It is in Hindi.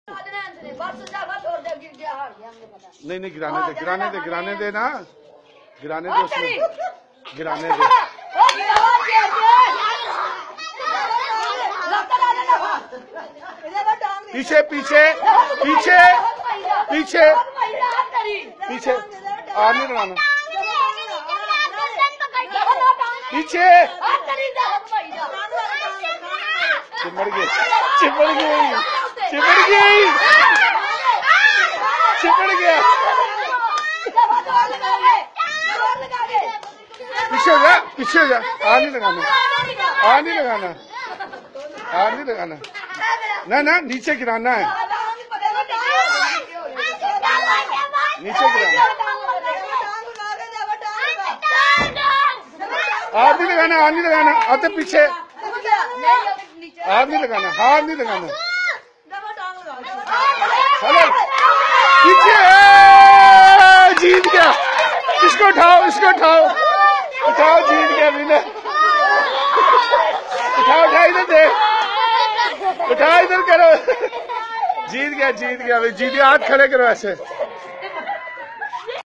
नहीं नहीं गिराने दे ना, गिराने दे उसको, गिराने दे। पीछे पीछे पीछे पीछे पीछे और नहीं लगाना, पीछे। चिमड़ गई चिमड़ गई चिमड़ गई चिमड़ गया। पीछे हो जा, पीछे हो जा। आ नहीं लगाना, आ नहीं लगाना, आ नहीं लगाना। ना ना नीचे गिराना है, नीचे गिराना। हाथ नहीं लगाना, हाथ नहीं लगाना। आते पीछे, हाथ नहीं लगाना, हाथ नहीं लगाना। हेलो पीछे, जीत गया। इसको उठाओ, इसको उठाओ, उठाओ, जीत गया विनर। उठाओ, उठा इधर दे, उठा इधर करो। जीत गया, जीत गया भाई, जीत गया। हाथ खड़े करो ऐसे।